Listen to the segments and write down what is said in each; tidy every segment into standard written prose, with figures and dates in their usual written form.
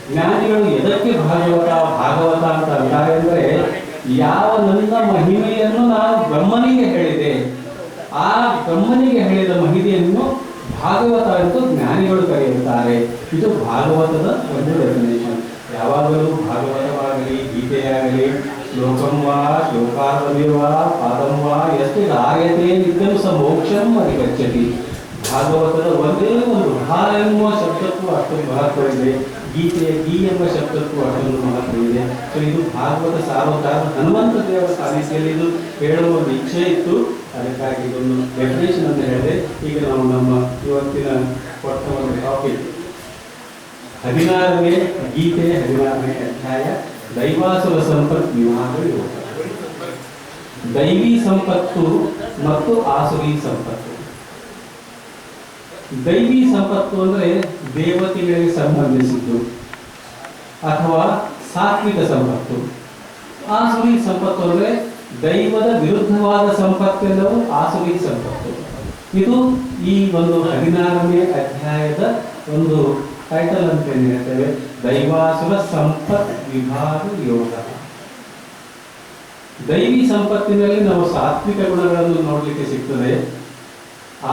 ಜ್ಞಾನಿಗಳು ಎದಕ್ಕೆ ಭಾಗವತ ಅಂತ ಅಂತಾರೆ ಅಂದರೆ, ಯಾವ ನನ್ನ ಮಹಿಮೆಯನ್ನು ನಾನು ಬ್ರಹ್ಮನಿಗೆ ಹೇಳಿದೆ, ಆ ಬ್ರಹ್ಮನಿಗೆ ಹೇಳಿದ ಮಹಿಮೆಯನ್ನು ಭಾಗವತ ಎಂದು ಜ್ಞಾನಿಗಳು ಕರೆಯುತ್ತಾರೆ. ಇದು ಭಾಗವತದ ಒಂದು ಡೆಫಿನೇಷನ್. ಯಾವಾಗಲೂ ಭಾಗವತವಾಗಲಿ, ಗೀತೆಯಾಗಲಿ, ಶ್ಲೋಕಂವಾ ಶ್ಲೋಕಾರ್ಧಮೇವಾ ಪಾದಂವಾ ಎಷ್ಟು ಧಾರ್ಯತೆ ನಿತ್ಯಂ ಸ ಮೋಕ್ಷಂ ಅಧಿಗಚ್ಚತಿ. ಭಾಗವತದ ಒಂದೇ ಒಂದು ಭಾ ಎನ್ನುವ ಶಬ್ದಕ್ಕೂ ಅಷ್ಟೊಂದು ಮಹತ್ವವಿದೆ, ಗೀತೆಯ ಗೀ ಎಂಬ ಶಬ್ದಕ್ಕೂ ಅಷ್ಟೊಂದು ಮಹತ್ವವಿದೆ. ಸೊ ಇದು ಭಾಗವತ ಸಾರ್ವಕಾಲ ಹನುಮಂತ ದೇವರ ಸಾನ್ನಿಧ್ಯದಲ್ಲಿ ಇದು ಹೇಳುವ ಒಂದು ಇಚ್ಛೆ ಇತ್ತು, ಅದಕ್ಕಾಗಿ ಇದೊಂದು ಡೆಫಿನೇಷನ್ ಅಂತ ಹೇಳಿದೆ. ಈಗ ನಾವು ನಮ್ಮ ಇವತ್ತಿನ ಕೊಟ್ಟ ಒಂದು ಟಾಪಿಕ್ 16ನೇ ಗೀತೆ 16ನೇ ಅಧ್ಯಾಯ ದೈವಾಸುರ ಸಂಪತ್ ವಿವಾಹ ಯೋಗ. ದೈವಿ ಸಂಪತ್ತು ಮತ್ತು ಆಸುರಿ ಸಂಪತ್ತು. ದೈವಿ ಸಂಪತ್ತು ಅಂದರೆ ದೇವತೆಗಳಿಗೆ ಸಂಬಂಧಿಸಿದ್ದು ಅಥವಾ ಸಾತ್ವಿಕ ಸಂಪತ್ತು. ಆಸುರಿ ಸಂಪತ್ತು ಅಂದರೆ ದೈವದ ವಿರುದ್ಧವಾದ ಸಂಪತ್ತೆಲ್ಲವೂ ಆಸುರಿ ಸಂಪತ್ತು. ಇದು ಈ ಒಂದು 16ನೇ ಅಧ್ಯಾಯದ ಒಂದು ಟೈಟಲ್ ಅಂತ ಏನು ಹೇಳ್ತೇವೆ, ದೈವಾಸುರ ಸಂಪತ್ ವಿಭಾಗ ಯೋಗ. ದೈವಿ ಸಂಪತ್ತಿನಲ್ಲಿ ನಾವು ಸಾತ್ವಿಕ ಗುಣಗಳನ್ನು ನೋಡಲಿಕ್ಕೆ ಸಿಗ್ತದೆ,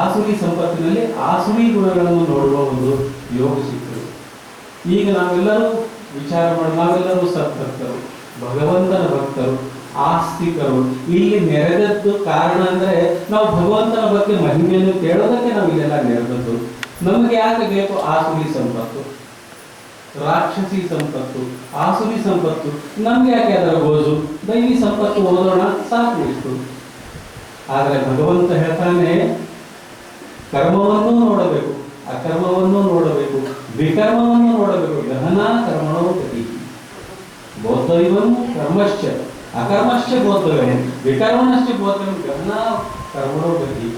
ಆಸುರಿ ಸಂಪತ್ತಿನಲ್ಲಿ ಆಸುರಿ ಗುಣಗಳನ್ನು ನೋಡುವ ಒಂದು ಯೋಗ ಸಿಗ್ತದೆ. ಈಗ ನಾವೆಲ್ಲರೂ ವಿಚಾರ ಮಾಡಿ, ನಾವೆಲ್ಲರೂ ಸದ್ಭಕ್ತರು, ಭಗವಂತನ ಭಕ್ತರು, ಆಸ್ತಿಕರು. ಇಲ್ಲಿ ನೆರೆದದ್ದು ಕಾರಣ ಅಂದರೆ ನಾವು ಭಗವಂತನ ಬಗ್ಗೆ ಮಹಿಮೆಯನ್ನು ಕೇಳೋದಕ್ಕೆ ನಾವು ಇಲ್ಲೆಲ್ಲ ನೆರೆದದ್ದು. ನಮಗೆ ಯಾಕೆ ಬೇಕು ಆಸುರಿ ಸಂಪತ್ತು, ರಾಕ್ಷಸಿ ಸಂಪತ್ತು, ಆಸುರಿ ಸಂಪತ್ತು? ನಮ್ಗೆ ಯಾಕೆ ಅದರ ಗೋಜು? ದೈವಿ ಸಂಪತ್ತು ಓದೋಣ ಸಾಕು ಇಷ್ಟು. ಆದರೆ ಭಗವಂತ ಹೇಳ್ತಾನೆ, ಕರ್ಮವನ್ನೂ ನೋಡಬೇಕು, ಅಕರ್ಮವನ್ನೂ ನೋಡಬೇಕು, ವಿಕರ್ಮವನ್ನು ನೋಡಬೇಕು. ಗಹನಾ ಕರ್ಮಣೋ ಗತಿ ಬೋಧೈವಂ ಕರ್ಮಶ್ಚ ಅಕರ್ಮಶ್ಚ ಬೋಧವ್ಯಂ ವಿಕರ್ಮಣಶ್ಚ ಬೋಧವ್ಯಂ ಗಹನಾ ಕರ್ಮಣೋ ಗತಿ.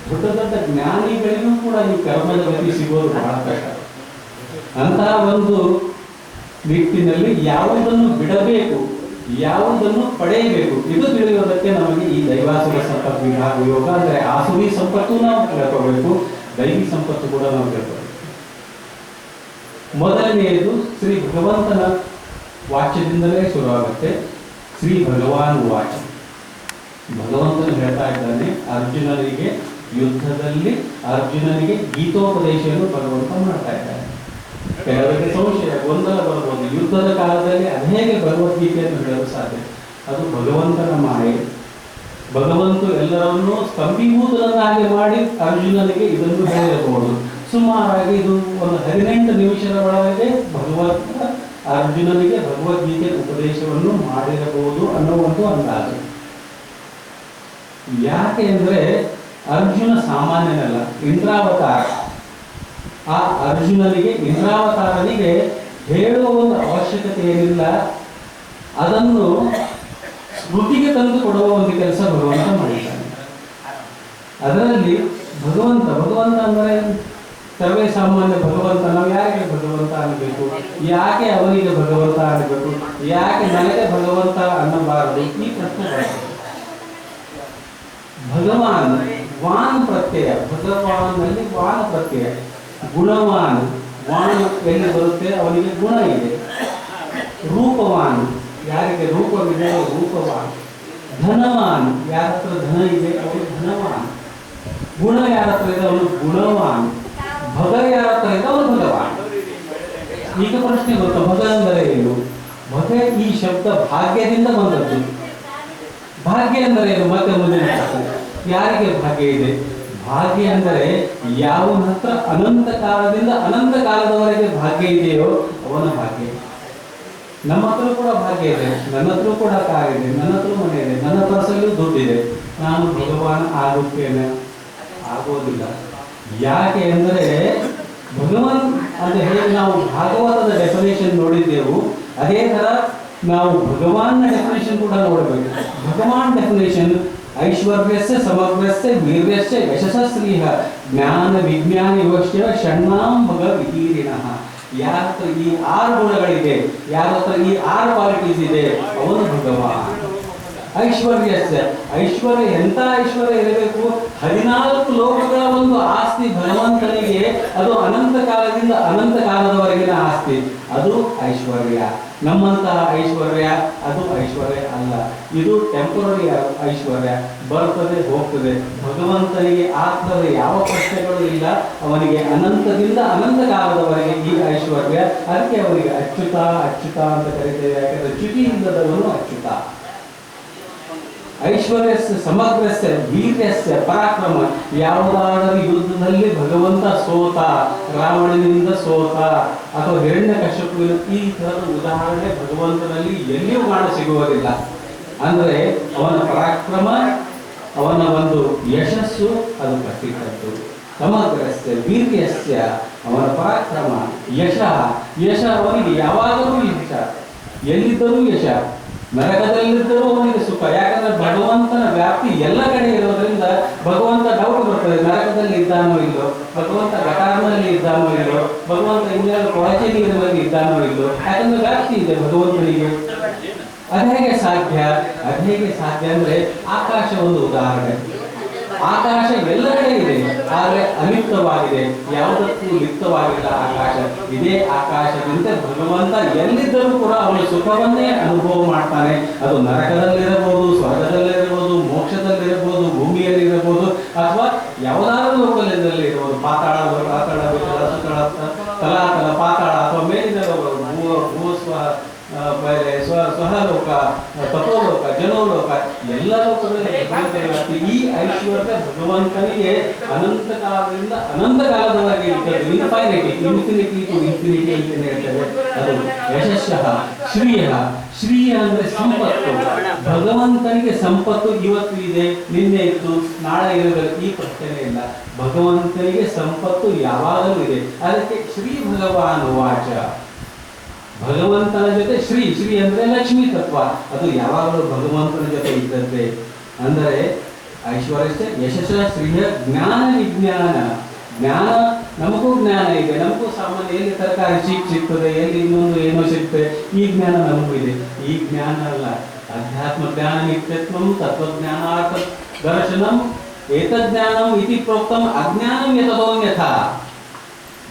ದೊಡ್ಡ ದೊಡ್ಡ ಜ್ಞಾನಿಗಳಿಗೂ ಕೂಡ ಈ ಕರ್ಮದ ಗತಿ ಸಿಗೋದು ಬಹಳ ಕಷ್ಟ. ಅಂತಹ ಒಂದು ನಿಟ್ಟಿನಲ್ಲಿ ಯಾವುದನ್ನು ಬಿಡಬೇಕು, ಯಾವುದನ್ನು ಪಡೆಯಬೇಕು, ಇದು ತಿಳಿಯೋದಕ್ಕೆ ನಮಗೆ ಈ ದೈವಾಸುರ ಸಂಪತ್ತು ವಿಭಾಗ ಯೋಗ ಅಂದರೆ ಆಸುರಿ ಸಂಪತ್ತು ನಾವು ತಿಳ್ಕೋಬೇಕು, ದೈವಿ ಸಂಪತ್ತು ಕೂಡ ನಾವು ತಿಳ್ಕೋಬೇಕು. ಮೊದಲನೆಯದು ಶ್ರೀ ಭಗವಂತನ ವಾಕ್ಯದಿಂದಲೇ ಶುರುವಾಗುತ್ತೆ. ಶ್ರೀ ಭಗವಾನ್ ವಾಚ. ಭಗವಂತನು ಹೇಳ್ತಾ ಇದ್ದಾನೆ ಅರ್ಜುನನಿಗೆ, ಯುದ್ಧದಲ್ಲಿ ಅರ್ಜುನನಿಗೆ ಗೀತೋಪದೇಶವನ್ನು ಭಗವಂತ ಮಾಡ್ತಾ ಇದ್ದಾನೆ. ಕೆಲವರಿಗೆ ಸಂಶಯ, ಗೊಂದಲ ಬರ್ಬೋದು, ಯುದ್ಧದ ಕಾಲದಲ್ಲಿ ಅನೇಕ ಭಗವದ್ಗೀತೆಯನ್ನು ಹೇಳಲು ಸಾಧ್ಯ? ಅದು ಭಗವಂತನ ಮಾಯೆ. ಭಗವಂತ ಎಲ್ಲರನ್ನೂ ಸ್ತಂಭೀಭೂತರನ್ನಾಗಿ ಮಾಡಿ ಅರ್ಜುನನಿಗೆ ಇದನ್ನು ಹೇಳಿರಬಹುದು. ಸುಮಾರಾಗಿ ಇದು ಒಂದು 18 ನಿಮಿಷದ ಒಳಗೆ ಭಗವಂತ ಅರ್ಜುನನಿಗೆ ಭಗವದ್ಗೀತೆ ಉಪದೇಶವನ್ನು ಮಾಡಿರಬಹುದು ಅನ್ನೋ ಒಂದು ಅಂದಾಜು. ಯಾಕೆ ಅಂದರೆ ಅರ್ಜುನ ಸಾಮಾನ್ಯನಲ್ಲ, ಇಂದ್ರಾವತಾರ. ಆ ಅರ್ಜುನನಿಗೆ, ಇಂದ್ರಾವತಾರನಿಗೆ ಹೇಳುವ ಒಂದು ಅವಶ್ಯಕತೆ ಏನಿಲ್ಲ, ಅದನ್ನು ಸ್ಮೃತಿಗೆ ತಂದು ಕೊಡುವ ಒಂದು ಕೆಲಸ ಭಗವಂತ ಮಾಡಿದ್ದಾನೆ. ಅದರಲ್ಲಿ ಭಗವಂತ ಅಂದರೆ ಸರ್ವೇ ಸಾಮಾನ್ಯ ಭಗವಂತ. ನಾವು ಯಾರಿಗೆ ಭಗವಂತ ಅನ್ನಬೇಕು? ಯಾಕೆ ಅವನಿಗೆ ಭಗವಂತ ಅನ್ನಬೇಕು? ಯಾಕೆ ನನಗೆ ಭಗವಂತ ಅನ್ನಬಾರದು? ಈ ಪ್ರಶ್ನೆ ಬರ್ತದೆ. ಭಗವಾನ್, ವಾನ್ ಪ್ರತ್ಯಯ, ಭಗವಾನ್ನಲ್ಲಿ ವಾನ್ ಪ್ರತ್ಯಯ. ಗುಣವಾನ್, ವಾನ್ ಎಲ್ಲಿ ಬರುತ್ತೆ? ಅವನಿಗೆ ಗುಣ ಇದೆ. ರೂಪವಾನ್, ಯಾರಿಗೆ ರೂಪವಿದೆ ರೂಪವಾನ್. ಧನವಾನ್, ಯಾರ ಹತ್ರ ಧನ ಇದೆ ಅವನು ಧನವಾನ್. ಗುಣ ಯಾರ ಹತ್ರ ಇದೆ ಅವನು ಗುಣವಾನ್. ಭಗ ಯಾರ ಹತ್ರ ಇದೆ ಅವನು ಭಗವಾನ್. ಈಗ ಪ್ರಶ್ನೆ ಗೊತ್ತಾ, ಭಗ ಅಂದರೆ ಏನು? ಭಗ ಈ ಶಬ್ದ ಭಾಗ್ಯದಿಂದ ಬಂದದ್ದು. ಭಾಗ್ಯ ಅಂದರೆ ಏನು? ಮತ್ತೆ ಮುಂದಿನ ಯಾರಿಗೆ ಭಾಗ್ಯ ಇದೆ? ಭಾಗ್ಯ ಅಂದರೆ ಯಾವನ ಹತ್ರ ಅನಂತ ಕಾಲದಿಂದ ಅನಂತ ಕಾಲದವರೆಗೆ ಭಾಗ್ಯ ಇದೆಯೋ ಅವನ ಭಾಗ್ಯ. ನಮ್ಮ ಹತ್ರ ಕೂಡ ಭಾಗ್ಯ ಇದೆ, ನನ್ನ ಹತ್ರ ಕೂಡ ಕಾರ್ ಇದೆ, ನನ್ನ ಹತ್ರ ಮನೆ ಇದೆ, ನನ್ನ ಪರ್ಸಲ್ಲೂ ದುಡ್ಡಿದೆ. ನಾನು ಭಗವಾನ್ ಆಗುತ್ತೇನೆ? ಆಗೋದಿಲ್ಲ. ಯಾಕೆ ಅಂದರೆ ಭಗವಾನ್ ಅಂತ ಹೇಳಿ ನಾವು ಭಾಗವತದ ಡೆಫಿನೇಷನ್ ನೋಡಿದ್ದೆವು, ಅದೇ ಥರ ನಾವು ಭಗವಾನ್ನ ಡೆಫಿನೇಷನ್ ಕೂಡ ನೋಡಬೇಕು. ಭಗವಾನ್ ಡೆಫಿನೇಷನ್ ಐಶ್ವರ್ಯಸ್ಯ ಸಮಗ್ರಸ್ಯ ವೀರ್ಯಸ್ಯ ಯಶಸ್ಸಸ್ತ್ರೀಹ ಜ್ಞಾನ ವಿಜ್ಞಾನ ಯೋಶ್ಯ ಷಣ್ಣಾಂ ಭಗ ವಿಹೀರಿಣಃ. ಯಾರ ಹತ್ರ ಈ 6 ಗುಣಗಳಿದೆ, ಯಾರ ಹತ್ರ ಈ 6 ಕ್ವಾಲಿಟೀಸ್ ಇದೆ ಅವನು ಭಗವಾನ್. ಐಶ್ವರ್ಯಸ್ಯ. ಐಶ್ವರ್ಯ ಎಂತ ಐಶ್ವರ್ಯ ಇರಬೇಕು? 14 ಲೋಕಗಳ ಒಂದು ಆಸ್ತಿ ಭಗವಂತನಿಗೆ, ಅದು ಅನಂತ ಕಾಲದಿಂದ ಅನಂತ ಕಾಲದವರೆಗಿನ ಆಸ್ತಿ, ಅದು ಐಶ್ವರ್ಯ. ನಮ್ಮಂತಹ ಐಶ್ವರ್ಯ ಅದು ಐಶ್ವರ್ಯ ಅಲ್ಲ. ಇದು ಟೆಂಪರರಿ ಐಶ್ವರ್ಯ, ಬರ್ತದೆ ಹೋಗ್ತದೆ. ಭಗವಂತನಿಗೆ ಆ ಥರದ ಯಾವ ಪ್ರಶ್ನೆಗಳು ಇಲ್ಲ. ಅವನಿಗೆ ಅನಂತದಿಂದ ಅನಂತ ಕಾಲದವರೆಗೆ ಈ ಐಶ್ವರ್ಯ. ಅದಕ್ಕೆ ಅವನಿಗೆ ಅಚ್ಯುತ ಅಚ್ಯುತ ಅಂತ ಕರೀತೇವೆ. ಯಾಕಂದ್ರೆ ಚ್ಯುತಿ ಇಲ್ಲದವನು ಅಚ್ಯುತ. ಐಶ್ವರ್ಯಸ್ಯ ಸಮಗ್ರಸ್ಯ ವೀರ್ಯಸ್ಯ ಪರಾಕ್ರಮ. ಯಾವುದಾದರೂ ಯುದ್ಧದಲ್ಲಿ ಭಗವಂತ ಸೋತ, ರಾವಣನಿಂದ ಸೋತ ಅಥವಾ ಹಿರಣ್ಯಕಶ್ಯಪುವಿನ, ಈ ಥರದ ಉದಾಹರಣೆ ಭಗವಂತನಲ್ಲಿ ಎಲ್ಲಿಯೂ ಕಾಣ ಸಿಗುವುದಿಲ್ಲ. ಅಂದರೆ ಅವನ ಪರಾಕ್ರಮ, ಅವನ ಒಂದು ಯಶಸ್ಸು ಅದು ಕಟ್ಟಿಕಟ್ಟು. ಸಮಗ್ರಸ್ಯ ವೀರ್ಯಸ್ಯ, ಅವನ ಪರಾಕ್ರಮ, ಯಶ. ಯಶ ಅವನಿಗೆ ಯಾವಾಗಲೂ ಯಶ, ಎಲ್ಲಿದ್ದರೂ ಯಶ. ನರಕದಲ್ಲಿದ್ದರೂ ಅವನಿಗೆ ಸುಖ. ಯಾಕಂದ್ರೆ ಭಗವಂತನ ವ್ಯಾಪ್ತಿ ಎಲ್ಲ ಕಡೆ ಇರೋದ್ರಿಂದ ಭಗವಂತ ಡೌಟ್ ಬರ್ತದೆ, ನರಕದಲ್ಲಿ ಇದ್ದಾನೋ ಇಲ್ಲೋ, ಭಗವಂತ ಗಟಾರ್ನಲ್ಲಿ ಇದ್ದಾನೋ ಇಲ್ಲೋ, ಭಗವಂತ ಇನ್ನೆಲ್ಲ ಕೊಳಚೆ ನೀರಿನಲ್ಲಿ ಇದ್ದಾನೋ ಇಲ್ಲೋ. ಯಾಕಂದ್ರೆ ವ್ಯಾಪ್ತಿ ಇದೆ ಭಗವಂತನಿಗೆ. ಅದೇಗೆ ಸಾಧ್ಯ? ಅದೇಗೆ ಸಾಧ್ಯ ಅಂದ್ರೆ ಆಕಾಶ ಒಂದು ಉದಾಹರಣೆ. ಆಕಾಶ ಎಲ್ಲ ಕಡೆ ಇದೆ, ಆದರೆ ಅಲಿಪ್ತವಾಗಿದೆ, ಯಾವುದಕ್ಕೂ ಲಿಪ್ತವಾಗಿಲ್ಲ ಆಕಾಶ. ಇದೇ ಆಕಾಶದಿಂದ ಭಗವಂತ ಎಲ್ಲಿದ್ದರೂ ಕೂಡ ಅವನು ಸುಖವನ್ನೇ ಅನುಭವ ಮಾಡ್ತಾನೆ. ಅದು ನರಕದಲ್ಲಿರಬಹುದು, ಸ್ವರ್ಗದಲ್ಲಿರಬಹುದು, ಮೋಕ್ಷದಲ್ಲಿರಬಹುದು, ಭೂಮಿಯಲ್ಲಿರಬಹುದು, ಅಥವಾ ಯಾವುದಾದ್ರೂ ಲೋಕದಲ್ಲಿ ಇರಬಹುದು. ಪಾತಾಳ, ಪಾತಾಳ, ತಲಾತಲ, ಪಾತಾಳ, ಅಥವಾ ಮೇಲಿನ ಸ್ವಹಲೋಕ, ತಪೋಲೋಕ, ಜನೋಲೋಕ, ಎಲ್ಲ ಲೋಕಗಳಲ್ಲಿ ಈ ಐಶ್ವರ್ಯ ಭಗವಂತನಿಗೆ ಅನಂತ ಕಾಲದಿಂದ ಅನಂತ ಕಾಲದವರೆಗೆ ಇರ್ತದೆ. ಇನ್ಫೈನಿಟಿ, ಇನ್ಫಿನಿಟಿ ಟು ಇನ್ಫಿನಿಟಿ ಅಂತ ಹೇಳ್ತೇವೆ. ಅದು ಯಶಸ್ಸಃ ಶ್ರೀಯ. ಶ್ರೀಯ ಅಂದ್ರೆ ಸಂಪತ್ತು. ಭಗವಂತನಿಗೆ ಸಂಪತ್ತು ಇವತ್ತು ಇದೆ, ನಿನ್ನೆ ಇತ್ತು, ನಾಳೆ ಇರುವುದಿಲ್ಲ, ಈ ಪ್ರಶ್ನೆ ಇಲ್ಲ. ಭಗವಂತನಿಗೆ ಸಂಪತ್ತು ಯಾವಾಗಲೂ ಇದೆ. ಅದಕ್ಕೆ ಶ್ರೀ ಭಗವಾನ್ ವಾಚ. ಭಗವಂತನ ಜೊತೆ ಶ್ರೀ. ಶ್ರೀ ಅಂದ್ರೆ ಲಕ್ಷ್ಮೀ ತತ್ವ, ಅದು ಯಾವಾಗಲೂ ಭಗವಂತನ ಜೊತೆ ಇದ್ದದ್ದೇ. ಅಂದರೆ ಐಶ್ವರ್ಯ ಯಶಸ್ಸ ಶ್ರೀಯ ಜ್ಞಾನ ವಿಜ್ಞಾನ. ಜ್ಞಾನ, ನಮಗೂ ಜ್ಞಾನ ಇದೆ. ನಮಗೂ ಸಾಮಾನ್ಯ ಎಲ್ಲಿ ತರಕಾರಿ ಸಿಗ್ತದೆ, ಎಲ್ಲಿ ಇನ್ನೊಂದು ಏನೋ ಸಿಗ್ತದೆ, ಈ ಜ್ಞಾನ ನಮಗೂ ಇದೆ. ಈ ಜ್ಞಾನ ಅಲ್ಲ, ಅಧ್ಯಾತ್ಮ ಜ್ಞಾನ ನಿತ್ಯತ್ವಂ ತತ್ವಜ್ಞಾನಾರ್ಥ ದರ್ಶನಂ ಏತಜ್ಞಾನಂ ಇತಿ ಪ್ರೋಕ್ತಂ ಅಜ್ಞಾನಂ ಯತದೋನ್ಯಥಾ.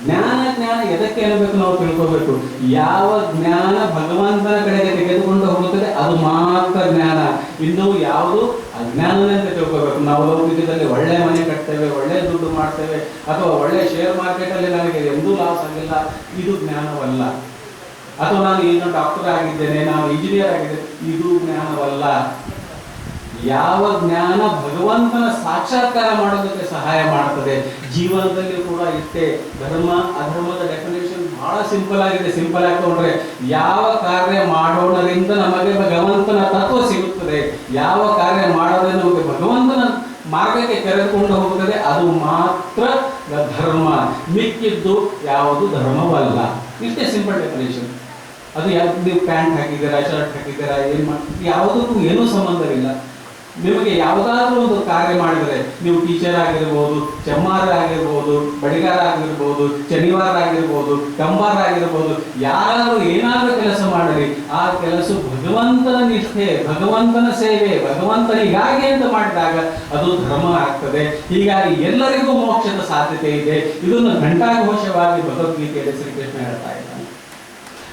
ಜ್ಞಾನ ಜ್ಞಾನ ಎದಕ್ಕೆ ಅನ್ನಬೇಕು ನಾವು ತಿಳ್ಕೋಬೇಕು. ಯಾವ ಜ್ಞಾನ ಭಗವಂತನ ಕಡೆಗೆ ತೆಗೆದುಕೊಂಡು ಹೋಗುತ್ತದೆ ಅದು ಮಾತ್ರ ಜ್ಞಾನ. ಇನ್ನು ಯಾವುದು ಅಜ್ಞಾನನೇ ಅಂತ ತಿಳ್ಕೋಬೇಕು. ನಾವು ಲೌಕಿಕದಲ್ಲಿ ಒಳ್ಳೆ ಮನೆ ಕಟ್ತೇವೆ, ಒಳ್ಳೆ ದುಡ್ಡು ಮಾಡ್ತೇವೆ, ಅಥವಾ ಒಳ್ಳೆ ಶೇರ್ ಮಾರ್ಕೆಟ್ ಅಲ್ಲಿ ನನಗೆ ಎಂದೂ ಲಾಸ್ ಆಗಿಲ್ಲ, ಇದು ಜ್ಞಾನವಲ್ಲ. ಅಥವಾ ನಾನು ಏನು ಡಾಕ್ಟರ್ ಆಗಿದ್ದೇನೆ, ನಾನು ಇಂಜಿನಿಯರ್ ಆಗಿದ್ದೇನೆ, ಇದು ಜ್ಞಾನವಲ್ಲ. ಯಾವ ಜ್ಞಾನ ಭಗವಂತನ ಸಾಕ್ಷಾತ್ಕಾರ ಮಾಡೋದಕ್ಕೆ ಸಹಾಯ ಮಾಡ್ತದೆ. ಜೀವನದಲ್ಲಿ ಕೂಡ ಇಷ್ಟೇ. ಧರ್ಮ ಅಧರ್ಮದ ಡೆಫಿನೇಷನ್ ಬಹಳ ಸಿಂಪಲ್ ಆಗಿದೆ. ಸಿಂಪಲ್ ಆಗಿ ತಗೊಂಡ್ರೆ ಯಾವ ಕಾರ್ಯ ಮಾಡೋಣರಿಂದ ನಮಗೆ ಭಗವಂತನ ತತ್ವ ಸಿಗುತ್ತದೆ, ಯಾವ ಕಾರ್ಯ ಮಾಡೋದ್ರಿಂದ ನಮಗೆ ಭಗವಂತನ ಮಾರ್ಗಕ್ಕೆ ಕರೆದುಕೊಂಡು ಹೋಗುತ್ತದೆ, ಅದು ಮಾತ್ರ ಧರ್ಮ. ಮಿಕ್ಕಿದ್ದು ಯಾವುದು ಧರ್ಮವಲ್ಲ. ಇಷ್ಟೇ ಸಿಂಪಲ್ ಡೆಫಿನೇಷನ್. ಅದು ಯಾವ್ದು ನೀವು ಪ್ಯಾಂಟ್ ಹಾಕಿದ್ದೀರಾ, ಶರ್ಟ್ ಹಾಕಿದ್ದೀರಾ, ಏನು ಮಾಡ್ತೀವಿ, ಯಾವುದಕ್ಕೂ ಏನೂ ಸಂಬಂಧವಿಲ್ಲ. ನಿಮಗೆ ಯಾವುದಾದ್ರೂ ಒಂದು ಕಾರ್ಯ ಮಾಡಿದರೆ, ನೀವು ಟೀಚರ್ ಆಗಿರ್ಬೋದು, ಚಮ್ಮಾರ ಆಗಿರ್ಬೋದು, ಬಡಿಗಾರ ಆಗಿರ್ಬೋದು, ಶನಿವಾರ ಆಗಿರ್ಬೋದು, ಕಂಬಾರ ಆಗಿರ್ಬೋದು, ಯಾರಾದ್ರೂ ಏನಾದ್ರೂ ಕೆಲಸ ಮಾಡಿರಿ, ಆ ಕೆಲಸ ಭಗವಂತನ ನಿಷ್ಠೆ, ಭಗವಂತನ ಸೇವೆ, ಭಗವಂತನಿಗಾಗಿ ಅಂತ ಮಾಡಿದಾಗ ಅದು ಧರ್ಮ ಆಗ್ತದೆ. ಹೀಗಾಗಿ ಎಲ್ಲರಿಗೂ ಮೋಕ್ಷದ ಸಾಧ್ಯತೆ ಇದೆ. ಇದನ್ನು ಘಂಟಾಘೋಷವಾಗಿ ಭಗವದ್ಗೀತೆಯಲ್ಲಿ ಶ್ರೀಕೃಷ್ಣ ಹೇಳ್ತಾ ಇದ್ದಾನೆ.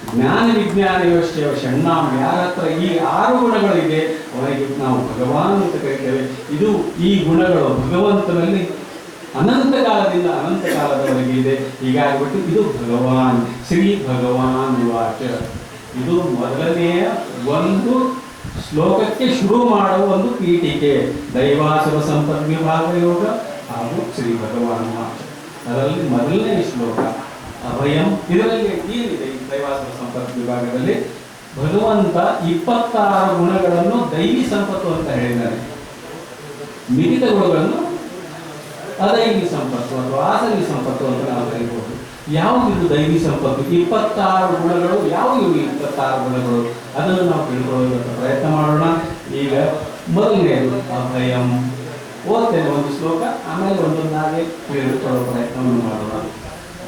ಜ್ಞಾನ ವಿಜ್ಞಾನ ಯೋಶ್ಚ ಷಣ್ಣಾಂ. ಯಾರ ಹತ್ರ ಈ 6 ಗುಣಗಳಿದೆ ಅವರಿಗೆ ನಾವು ಭಗವಾನ್ ಅಂತ ಕರಿತೇವೆ. ಇದು ಈ ಗುಣಗಳು ಭಗವಂತನಲ್ಲಿ ಅನಂತ ಕಾಲದಿಂದ ಅನಂತ ಕಾಲದವರೆಗೆ ಇದೆ. ಹೀಗಾಗಿಬಿಟ್ಟು ಇದು ಭಗವಾನ್, ಶ್ರೀ ಭಗವಾನ್ ವಾಚ. ಇದು ಮೊದಲನೆಯ ಒಂದು ಶ್ಲೋಕಕ್ಕೆ ಶುರು ಮಾಡುವ ಒಂದು ಪೀಠಿಕೆ. ದೈವಾಸುರ ಸಂಪದ್ ವಿಭಾಗ ಯೋಗ ಹಾಗೂ ಶ್ರೀ ಭಗವಾನ್ ವಾಚ. ಅದರಲ್ಲಿ ಮೊದಲನೇ ಶ್ಲೋಕ ಅಭಯಂ. ಇದರಲ್ಲಿ ಏನಿದೆ? ಈ ದೈವಾಸುರ ಸಂಪತ್ ವಿಭಾಗದಲ್ಲಿ ಭಗವಂತ 26 ಗುಣಗಳನ್ನು ದೈವಿ ಸಂಪತ್ತು ಅಂತ ಹೇಳಿದ್ದಾನೆ. ಮಿಗಿತ ಗುಣಗಳನ್ನು ಅದೈವಿ ಸಂಪತ್ತು ಅಥವಾ ಆಸವಿ ಸಂಪತ್ತು ಅಂತ ನಾವು ಕರೀಬಹುದು. ಯಾವುದಿದು ದೈವಿ ಸಂಪತ್ತು? 26 ಗುಣಗಳು ಯಾವುವು? 26 ಗುಣಗಳು ಅದನ್ನು ನಾವು ತಿಳ್ಕೊಳ್ಳೋದಕ್ಕೆ ಪ್ರಯತ್ನ ಮಾಡೋಣ. ಈಗ ಮೊದಲನೇದು ಅಭಯಂ. ಓದ್ತೇನೆ ಒಂದು ಶ್ಲೋಕ, ಆಮೇಲೆ ಒಂದೊಂದಾಗಿ ತಿಳಿದುಕೊಳ್ಳೋ ಪ್ರಯತ್ನವನ್ನು ಮಾಡೋಣ.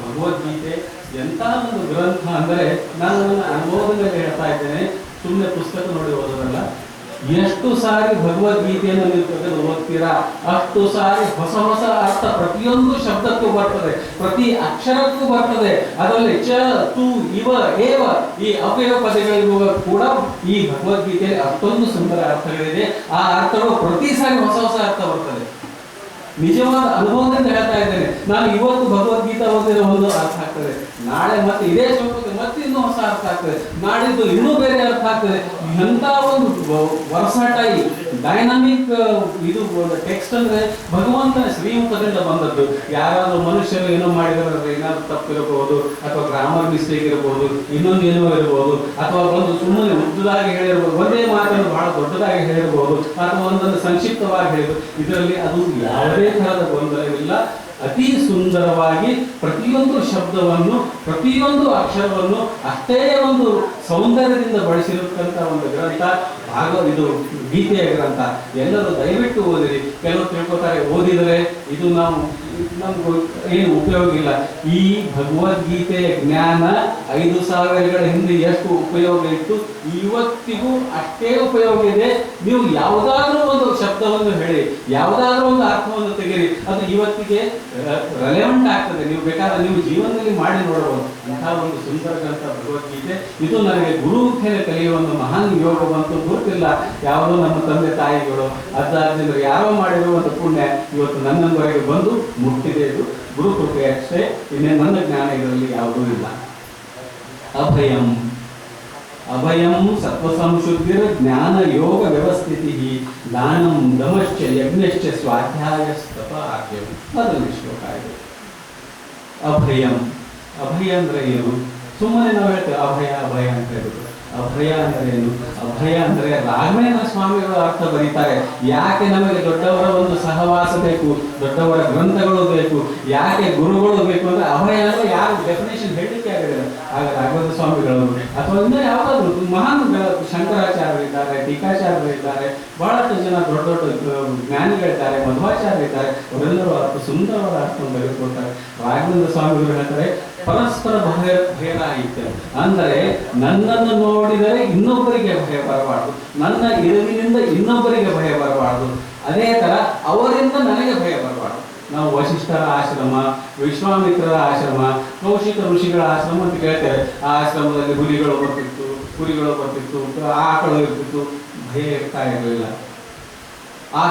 ಭಗವದ್ಗೀತೆ ಎಂಥ ಒಂದು ಗ್ರಂಥ ಅಂದರೆ, ನಾನು ನನ್ನ ಅನುಭವದಲ್ಲಿ ಹೇಳ್ತಾ ಇದ್ದೇನೆ, ಸುಮ್ಮನೆ ಪುಸ್ತಕ ನೋಡಿ ಓದೋದಲ್ಲ. ಎಷ್ಟು ಸಾರಿ ಭಗವದ್ಗೀತೆಯನ್ನು ನೀವು ತೆಗೆದು ಓದ್ತೀರಾ ಅಷ್ಟು ಸಾರಿ ಹೊಸ ಹೊಸ ಅರ್ಥ ಪ್ರತಿಯೊಂದು ಶಬ್ದಕ್ಕೂ ಬರ್ತದೆ, ಪ್ರತಿ ಅಕ್ಷರಕ್ಕೂ ಬರ್ತದೆ. ಅದರಲ್ಲಿ ಚ ತು ಇವ ಏವ ಈ ಅವ್ಯಯ ಪದಗಳಿಗೂ ಕೂಡ ಈ ಭಗವದ್ಗೀತೆಯಲ್ಲಿ ಅಷ್ಟೊಂದು ಸುಂದರ ಅರ್ಥಗಳಿದೆ. ಆ ಅರ್ಥಗಳು ಪ್ರತಿ ಸಾರಿ ಹೊಸ ಹೊಸ ಅರ್ಥ ಬರ್ತದೆ. ನಿಜವಾದ ಅನುಭವದಿಂದ ಹೇಳ್ತಾ ಇದ್ದೇನೆ. ನಾನು ಇವತ್ತು ಭಗವದ್ಗೀತಾ ಓದಿದ ಒಂದು ಅರ್ಥ ಆಗ್ತದೆ, ನಾಳೆ ಮತ್ತೆ ಇದೇ ಶ್ಲೋಕಕ್ಕೆ ಮತ್ತೆ ಇನ್ನೂ ಹೊಸ ಅರ್ಥ ಆಗ್ತದೆ, ನಾಡಿದ್ದು ಇನ್ನೂ ಬೇರೆ ಅರ್ಥ ಆಗ್ತದೆ. ಎಂತ ಒಂದು ವರ್ಸಟೈಲ್ ಡೈನಾಮಿಕ್ ಇದು ಟೆಕ್ಸ್ಟ್ ಅಂದ್ರೆ ಭಗವಂತನ ಶ್ರೀಮುಖದಿಂದ ಬಂದದ್ದು. ಯಾರಾದ್ರೂ ಮನುಷ್ಯರು ಏನೋ ಮಾಡಿದ್ರೆ ಏನಾದ್ರು ತಪ್ಪಿರಬಹುದು, ಅಥವಾ ಗ್ರಾಮರ್ ಮಿಸ್ಟೇಕ್ ಇರಬಹುದು, ಇನ್ನೊಂದು ಏನೋ ಇರಬಹುದು, ಅಥವಾ ಒಂದು ಸುಮ್ಮನೆ ಉದ್ದದಾಗಿ ಹೇಳಿರಬಹುದು, ಒಂದೇ ಮಾತನ್ನು ಬಹಳ ದೊಡ್ಡದಾಗಿ ಹೇಳಿರಬಹುದು, ಅಥವಾ ಒಂದನ್ನು ಸಂಕ್ಷಿಪ್ತವಾಗಿ ಹೇಳಿದ್ರು. ಇದರಲ್ಲಿ ಅದು ಯಾವುದೇ ತರಹದ ಗೊಂದಲವಿಲ್ಲ. ಅತಿ ಸುಂದರವಾಗಿ ಪ್ರತಿಯೊಂದು ಶಬ್ದವನ್ನು ಪ್ರತಿಯೊಂದು ಅಕ್ಷರವನ್ನು ಅಷ್ಟೇ ಒಂದು ಸೌಂದರ್ಯದಿಂದ ಬಳಸಿರತಕ್ಕಂಥ ಒಂದು ಗ್ರಂಥ ಇದು ಗೀತೆಯ ಗ್ರಂಥ. ಎಲ್ಲರೂ ದಯವಿಟ್ಟು ಓದಿರಿ. ಕೆಲವರು ತಿಳ್ಕೊತಾರೆ ಓದಿದರೆ ಇದು ನಮ್ಗೆ ಏನು ಉಪಯೋಗ ಇಲ್ಲ. ಈ ಭಗವದ್ಗೀತೆಯ ಜ್ಞಾನ 5,000 ಹಿಂದೆ ಎಷ್ಟು ಉಪಯೋಗ ಇತ್ತು, ಇವತ್ತಿಗೂ ಅಷ್ಟೇ ಉಪಯೋಗ ಇದೆ. ನೀವು ಯಾವುದಾದ್ರೂ ಒಂದು ಶಬ್ದವನ್ನು ಹೇಳಿ, ಯಾವುದಾದ್ರೂ ಒಂದು ಅರ್ಥವನ್ನು ತೆಗೆರಿ, ಅದು ಇವತ್ತಿಗೆ ರೆಲೆವೆಂಟ್ ಆಗ್ತದೆ. ನೀವು ಬೇಕಾದ್ರೆ ನೀವು ಜೀವನದಲ್ಲಿ ಮಾಡಿ ನೋಡಬಹುದು. ಅಂತಹ ಒಂದು ಸುಂದರ ಗ್ರಂಥ ಭಗವದ್ಗೀತೆ. ಇದು ನನಗೆ ಗುರುಮುಖೇನ ಕಲಿಯುವ ಒಂದು ಮಹಾನ್ ಯೋಗ ಬಂತು. ಗೊತ್ತಿಲ್ಲ, ಯಾವುದೋ ನಮ್ಮ ತಂದೆ ತಾಯಿಗಳು ಅಜ್ಜಾರ್ಜಿಂದರು ಯಾರೋ ಮಾಡಿರುವ ಒಂದು ಪುಣ್ಯ ಇವತ್ತು ನನ್ನವರೆಗೆ ಬಂದು ಮುಟ್ಟಿದೆ. ಇದು ಗುರು ಕೃಪೆ ಅಷ್ಟೇ, ಇನ್ನೇ ನನ್ನ ಜ್ಞಾನ ಇದರಲ್ಲಿ ಯಾವುದೂ ಇಲ್ಲ. ಅಭಯಂ ಅಭಯಂ ಸತ್ವ ಸಂಶುದ್ಧಿರ್ ಜ್ಞಾನ ಯೋಗ ವ್ಯವಸ್ಥಿತಿ ದಾನಂ ದಮಶ್ಚ ಯಜ್ಞಶ್ಚ ಸ್ವಾಧ್ಯಾಯಸ್ತಪ ಆರ್ಯಂ. ಅದರಲ್ಲಿ ಶ್ಲೋಕ ಇದೆ. ಅಭಯಂ, ಅಭಯ ಅಂದ್ರೆ ಏನು? ಸುಮ್ಮನೆ ನಾವು ಹೇಳ್ತೇವೆ ಅಭಯ ಅಭಯ ಅಂತ ಹೇಳುದು. ಅಭಯ ಅಂದ್ರೆ ಏನು? ಅಭಯ ಅಂದ್ರೆ ರಾಘವೇಂದ್ರ ಸ್ವಾಮಿಗಳು ಅರ್ಥ ಬರೀತಾರೆ. ಯಾಕೆ ನಮಗೆ ದೊಡ್ಡವರ ಒಂದು ಸಹವಾಸ ಬೇಕು, ದೊಡ್ಡವರ ಗ್ರಂಥಗಳು ಬೇಕು, ಯಾಕೆ ಗುರುಗಳು ಬೇಕು ಅಂದ್ರೆ ಅಭಯ ಅಂದ್ರೆ ಯಾರು ಡೆಫಿನೇಷನ್ ಹೇಳಲಿಕ್ಕೆ ಆಗಿದೆ. ಆಗ ರಾಘವೇಂದ್ರ ಸ್ವಾಮಿಗಳು ಅಥವಾ ಇನ್ನೂ ಯಾವುದಾದ್ರು ಮಹಾನ್ ಶಂಕರಾಚಾರ್ಯರಿದ್ದಾರೆ, ಟೀಕಾಚಾರ್ಯರಿದ್ದಾರೆ, ಬಹಳಷ್ಟು ಜನ ದೊಡ್ಡ ದೊಡ್ಡ ಜ್ಞಾನಿಗಳಿದ್ದಾರೆ, ಮಧ್ವಾಚಾರ್ಯರಿದ್ದಾರೆ. ಅವರೆಲ್ಲರೂ ಅರ್ಥ ಸುಂದರವಾದ ಅರ್ಥವನ್ನು ಬರೆದುಕೊಡ್ತಾರೆ. ರಾಘವೇಂದ್ರ ಸ್ವಾಮಿಗಳು ಹೇಳ್ತಾರೆ ಪರಸ್ಪರ ಭಯರಾಯಿತು ಅಂದರೆ ನನ್ನನ್ನು ನೋಡಿದರೆ ಇನ್ನೊಬ್ಬರಿಗೆ ಭಯ ಬರಬಾರದು, ನನ್ನ ಇರುವಿನಿಂದ ಇನ್ನೊಬ್ಬರಿಗೆ ಭಯ ಬರಬಾರದು, ಅದೇ ತರ ಅವರಿಂದ ನನಗೆ ಭಯ ಬರಬಾರದು. ನಾವು ವಶಿಷ್ಠರ ಆಶ್ರಮ, ವಿಶ್ವಾಮಿತ್ರರ ಆಶ್ರಮ, ಕೌಶಿಕ ಋಷಿಗಳ ಆಶ್ರಮ ಅಂತ ಕೇಳ್ತೇವೆ. ಆ ಆಶ್ರಮದಲ್ಲಿ ಹುಲಿಗಳು ಬರ್ತಿತ್ತು, ಆಕಳು ಇರ್ತಿತ್ತು, ಭಯ ಇರ್ತಾ ಇರಲಿಲ್ಲ. ಆ